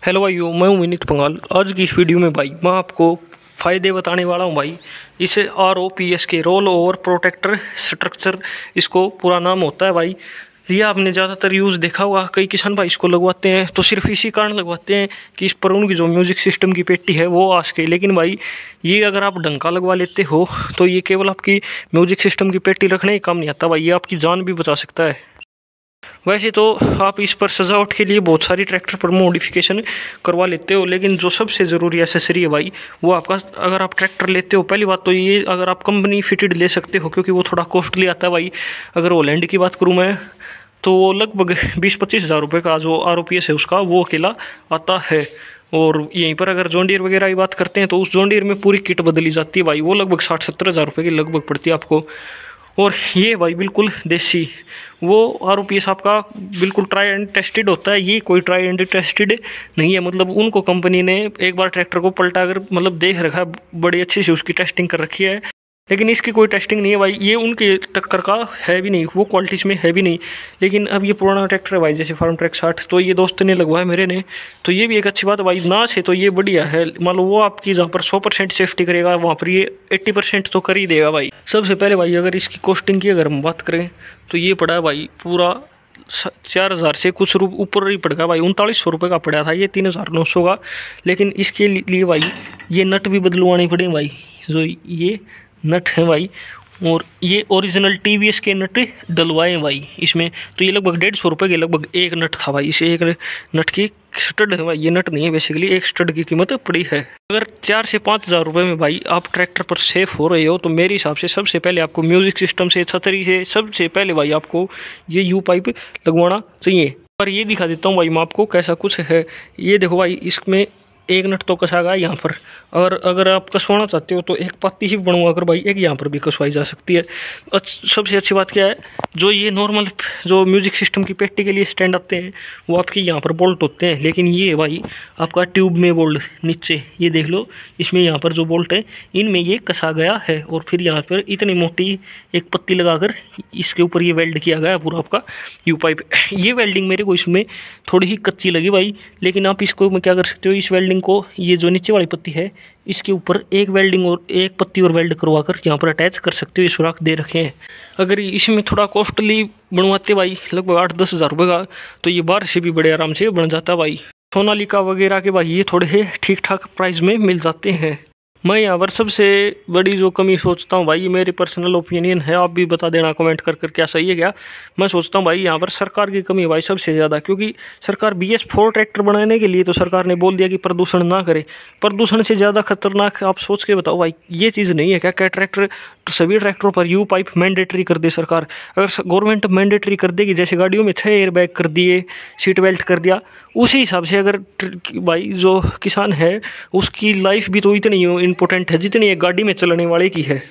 Hello भाइयों, मैं हूं विनीत पंगाल। आज की इस वीडियो में भाई मैं आपको फ़ायदे बताने वाला हूं भाई। इसे ROPS के रोल ओवर प्रोटेक्टर स्ट्रक्चर इसको पूरा नाम होता है भाई। ये आपने ज़्यादातर यूज़ देखा होगा, कई किसान भाई इसको लगवाते हैं तो सिर्फ इसी कारण लगवाते हैं कि इस पर उनकी जो म्यूज़िक सिस्टम की पेटी है वो आ सके। लेकिन भाई ये अगर आप ढंग का लगवा लेते हो तो ये केवल आपकी म्यूज़िक सिस्टम की पेटी रखने ही काम नहीं आता भाई, ये आपकी जान भी बचा सकता है। वैसे तो आप इस पर सजावट के लिए बहुत सारी ट्रैक्टर पर मॉडिफिकेशन करवा लेते हो, लेकिन जो सबसे ज़रूरी एसेसरी है भाई वो आपका, अगर आप ट्रैक्टर लेते हो, पहली बात तो ये अगर आप कंपनी फिटेड ले सकते हो क्योंकि वो थोड़ा कॉस्टली आता है भाई। अगर हॉलैंड की बात करूँ मैं तो वो लगभग 20-25 हज़ार रुपये का जो ROPS है उसका वो अकेला आता है। और यहीं पर अगर जॉन डियर वगैरह की बात करते हैं तो उस जॉन डियर में पूरी किट बदली जाती है भाई, वो लगभग 60-70 हज़ार रुपये की लगभग पड़ती है आपको। और ये भाई बिल्कुल देसी, वो ROPS आपका बिल्कुल ट्राई एंड टेस्टेड होता है। ये कोई ट्राई एंड टेस्टेड नहीं है, मतलब उनको कंपनी ने एक बार ट्रैक्टर को पलटा कर मतलब देख रखा है, बड़ी अच्छी से उसकी टेस्टिंग कर रखी है। लेकिन इसकी कोई टेस्टिंग नहीं है भाई, ये उनके टक्कर का है भी नहीं, वो क्वालिटी इसमें है भी नहीं। लेकिन अब ये पुराना ट्रैक्टर है भाई, जैसे फार्म ट्रैक 60, तो ये दोस्त ने लगवाया मेरे ने, तो ये भी एक अच्छी बात है भाई। नाच है तो ये बढ़िया है, मान लो वो आपकी जहाँ पर 100% सेफ्टी करेगा वहाँ पर ये 80% तो कर ही देगा भाई। सबसे पहले भाई अगर इसकी कॉस्टिंग की अगर हम बात करें तो ये पड़ा है भाई पूरा 4,000 से कुछ ऊपर ही पड़ गया भाई, 3900 रुपये का पड़ा था ये 3,900 का। लेकिन इसके लिए भाई ये नट भी बदलवाने पड़े भाई, जो ये नट है भाई, और ये ओरिजिनल TVS के नट डलवाए भाई इसमें। तो ये लगभग 150 रुपये के लगभग एक नट था भाई, इसे एक नट की स्टड है भाई, ये नट नहीं है बेसिकली, एक स्टड की कीमत पड़ी है। अगर 4 से 5 हज़ार रुपये में भाई आप ट्रैक्टर पर सेफ हो रहे हो तो मेरे हिसाब से सबसे पहले आपको म्यूज़िक सिस्टम से, छतरी से, सबसे पहले भाई आपको ये U पाइप लगवाना चाहिए। और ये दिखा देता हूँ भाई मैं आपको कैसा कुछ है। ये देखो भाई, इसमें एक नट तो कसा गया यहाँ पर, और अगर आप कसवाना चाहते हो तो एक पत्ती ही बनवा कर भाई एक यहाँ पर भी कसवाई जा सकती है। सबसे अच्छी बात क्या है, जो ये नॉर्मल जो म्यूज़िक सिस्टम की पेटी के लिए स्टैंड आते हैं वो आपके यहाँ पर बोल्ट होते हैं, लेकिन ये भाई आपका ट्यूब में बोल्ट नीचे, ये देख लो इसमें यहाँ पर जो बोल्ट है इनमें ये कसा गया है, और फिर यहाँ पर इतनी मोटी एक पत्ती लगाकर इसके ऊपर ये वेल्ड किया गया है पूरा आपका U पाइप। ये वेल्डिंग मेरे को इसमें थोड़ी ही कच्ची लगी भाई, लेकिन आप इसको क्या कर सकते हो, इस वेल्डिंग को, ये जो नीचे वाली पत्ती है इसके ऊपर एक वेल्डिंग और एक पत्ती और वेल्ड करवा कर यहाँ पर अटैच कर सकते हो, ये सुराख दे रखे हैं। अगर इसमें थोड़ा कॉस्टली बनवाते भाई लगभग 8-10 हज़ार रुपये का, तो ये 12 से भी बड़े आराम से बन जाता भाई। सोनालिका वगैरह के भाई ये थोड़े ठीक ठाक प्राइस में मिल जाते हैं। मैं यहाँ पर सबसे बड़ी जो कमी सोचता हूँ भाई, ये मेरी पर्सनल ओपिनियन है, आप भी बता देना कमेंट कर क्या सही है क्या। मैं सोचता हूँ भाई यहाँ पर सरकार की कमी है भाई सबसे ज़्यादा, क्योंकि सरकार BS4 ट्रैक्टर बनाने के लिए तो सरकार ने बोल दिया कि प्रदूषण ना करे। प्रदूषण से ज़्यादा खतरनाक आप सोच के बताओ भाई ये चीज़ नहीं है क्या? क्या ट्रैक्टर, सभी ट्रैक्टरों पर U पाइप मैंडेटरी कर दे सरकार। अगर गवर्नमेंट मैंडेटरी कर देगी, जैसे गाड़ियों में 6 एयर बैग कर दिए, सीट बेल्ट कर दिया, उसी हिसाब से अगर भाई जो किसान है उसकी लाइफ भी तो इतनी इम्पोर्टेंट है जितनी एक गाड़ी में चलने वाले की है।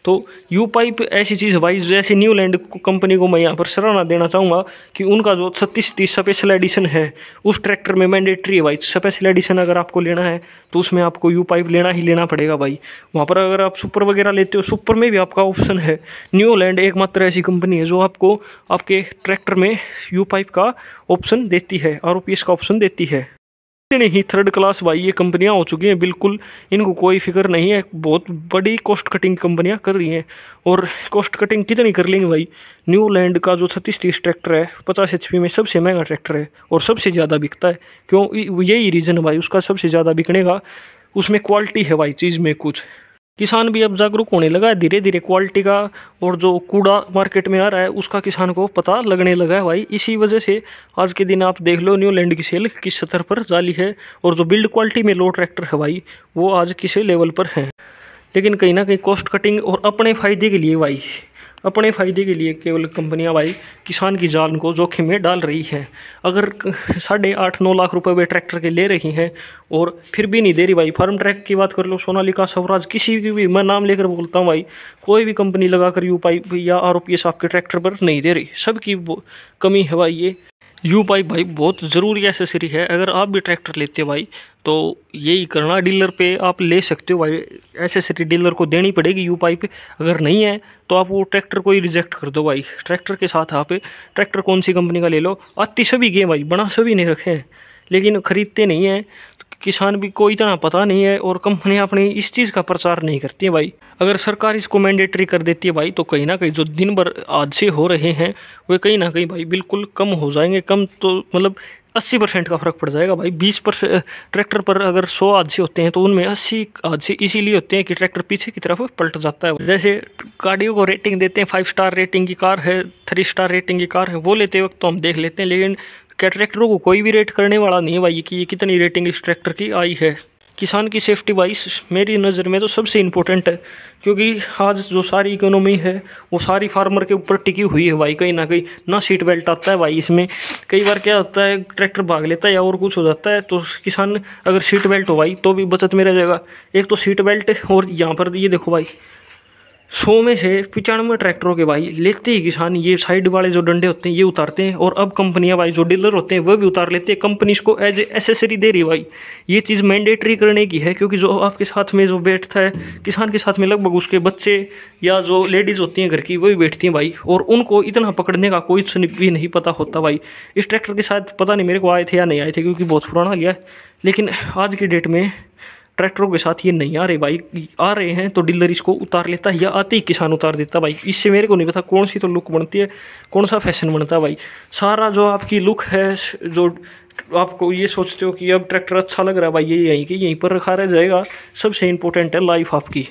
तो U पाइप ऐसी चीज़ है भाई, जैसे न्यूलैंड कंपनी को मैं यहाँ पर सराहना देना चाहूँगा कि उनका जो 3630 स्पेशल एडिशन है उस ट्रैक्टर में मैंडेटरी है भाई। स्पेशल एडिशन अगर आपको लेना है तो उसमें आपको U पाइप लेना ही लेना पड़ेगा भाई। वहाँ पर अगर आप सुपर वगैरह लेते हो, सुपर में भी आपका ऑप्शन है। न्यूलैंड एकमात्र ऐसी कंपनी है जो आपको आपके ट्रैक्टर में U पाइप का ऑप्शन देती है, ROPS का ऑप्शन देती है। इतनी ही थर्ड क्लास भाई ये कंपनियां हो चुकी हैं, बिल्कुल इनको कोई फिक्र नहीं है। बहुत बड़ी कॉस्ट कटिंग कंपनियां कर रही हैं, और कॉस्ट कटिंग कितनी कर लेंगे भाई। न्यूलैंड का जो 3630 ट्रैक्टर है 50 HP में सबसे महंगा ट्रैक्टर है और सबसे ज़्यादा बिकता है। क्यों? यही रीज़न है भाई उसका सबसे ज़्यादा बिकने का, उसमें क्वालिटी है भाई चीज़ में कुछ। किसान भी अब जागरूक होने लगा है धीरे धीरे क्वालिटी का, और जो कूड़ा मार्केट में आ रहा है उसका किसान को पता लगने लगा है भाई। इसी वजह से आज के दिन आप देख लो न्यूलैंड की सेल किस स्तर पर जाली है, और जो बिल्ड क्वालिटी में लो ट्रैक्टर है भाई वो आज किस लेवल पर है। लेकिन कहीं ना कहीं कॉस्ट कटिंग और अपने फ़ायदे के लिए भाई, अपने फ़ायदे के लिए केवल कंपनियां भाई किसान की जान को जोखिम में डाल रही हैं। अगर 8.5-9 लाख रुपए वे ट्रैक्टर के ले रही हैं और फिर भी नहीं दे रही भाई। फार्म ट्रैक की बात कर लो, सोनालिका, स्वराज, किसी की भी मैं नाम लेकर बोलता हूँ भाई, कोई भी कंपनी लगाकर U पाइप या ROPS आपके ट्रैक्टर पर नहीं दे रही, सबकी कमी है भाई। ये U पाइप भाई बहुत ज़रूरी एसेसरी है। अगर आप भी ट्रैक्टर लेते हो भाई तो यही करना, डीलर पे आप ले सकते हो भाई, एसेसरी डीलर को देनी पड़ेगी U पाइप। अगर नहीं है तो आप वो ट्रैक्टर को ही रिजेक्ट कर दो भाई। ट्रैक्टर के साथ आप ट्रैक्टर कौन सी कंपनी का ले लो, आती सभी के भाई, बना सभी नहीं रखे हैं, लेकिन ख़रीदते नहीं हैं। किसान भी को इतना पता नहीं है और कंपनियां अपनी इस चीज़ का प्रचार नहीं करती हैं भाई। अगर सरकार इसको मैंडेटरी कर देती है भाई तो कहीं ना कहीं जो दिन भर हादसे हो रहे हैं वे कहीं ना कहीं भाई बिल्कुल कम हो जाएंगे। कम तो मतलब 80% का फ़र्क पड़ जाएगा भाई। 20% ट्रैक्टर पर अगर 100 हादसे होते हैं तो उनमें 80 हादसे इसीलिए होते हैं कि ट्रैक्टर पीछे की तरफ पलट जाता है। जैसे गाड़ियों को रेटिंग देते हैं, 5 स्टार रेटिंग की कार है, 3 स्टार रेटिंग की कार है, वो लेते वक्त तो हम देख लेते हैं, लेकिन क्या ट्रैक्टरों को कोई भी रेट करने वाला नहीं है भाई कि ये कितनी रेटिंग इस ट्रैक्टर की आई है। किसान की सेफ्टी भाई मेरी नज़र में तो सबसे इम्पोर्टेंट है, क्योंकि आज जो सारी इकोनॉमी है वो सारी फार्मर के ऊपर टिकी हुई है भाई। कहीं ना कहीं ना सीट बेल्ट आता है भाई इसमें। कई बार क्या होता है ट्रैक्टर भाग लेता है या और कुछ हो जाता है, तो किसान अगर सीट बेल्ट हो भाई तो भी बचत में रह जाएगा। एक तो सीट बेल्ट, और यहाँ पर ये देखो भाई 100 में से 95 ट्रैक्टरों के भाई लेते ही किसान ये साइड वाले जो डंडे होते हैं ये उतारते हैं, और अब कंपनियां भाई जो डीलर होते हैं वो भी उतार लेते हैं। कंपनी इसको एज एसेसरी दे रही है भाई। ये चीज़ मैंडेटरी करने की है, क्योंकि जो आपके साथ में जो बैठता है किसान के साथ में लगभग उसके बच्चे या जो लेडीज़ होती हैं घर की वो भी बैठती हैं भाई, और उनको इतना पकड़ने का कोई भी नहीं पता होता भाई। इस ट्रैक्टर के साथ पता नहीं मेरे को आए थे या नहीं आए थे, क्योंकि बहुत पुराना लिया है, लेकिन आज की डेट में ट्रैक्टरों के साथ ये नहीं आ रहे भाई। आ रहे हैं तो डीलर इसको उतार लेता है या आते ही किसान उतार देता भाई। इससे मेरे को नहीं पता कौन सी तो लुक बनती है, कौन सा फैशन बनता है भाई। सारा जो आपकी लुक है, जो आपको ये सोचते हो कि अब ट्रैक्टर अच्छा लग रहा है भाई, ये यहीं पर रखा रह जाएगा। सबसे इंपॉर्टेंट है लाइफ आपकी।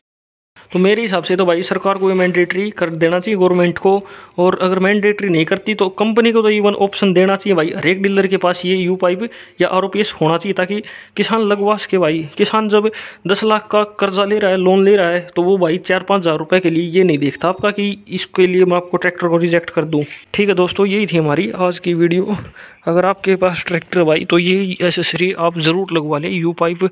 तो मेरे हिसाब से तो भाई सरकार को ये मैंडेटरी कर देना चाहिए गवर्नमेंट को, और अगर मैंडेटरी नहीं करती तो कंपनी को तो इवन ऑप्शन देना चाहिए भाई। हर एक डीलर के पास ये यू पाइप या ROPS होना चाहिए, ताकि किसान लगवा सके भाई। किसान जब 10 लाख का कर्जा ले रहा है, लोन ले रहा है, तो वो भाई 4-5 हज़ार रुपये के लिए ये नहीं देखता आपका कि इसके लिए मैं आपको ट्रैक्टर को रिजेक्ट कर दूँ। ठीक है दोस्तों, यही थी हमारी आज की वीडियो। अगर आपके पास ट्रैक्टर भाई तो ये एसेसरी आप ज़रूर लगवा लें, यू पाइप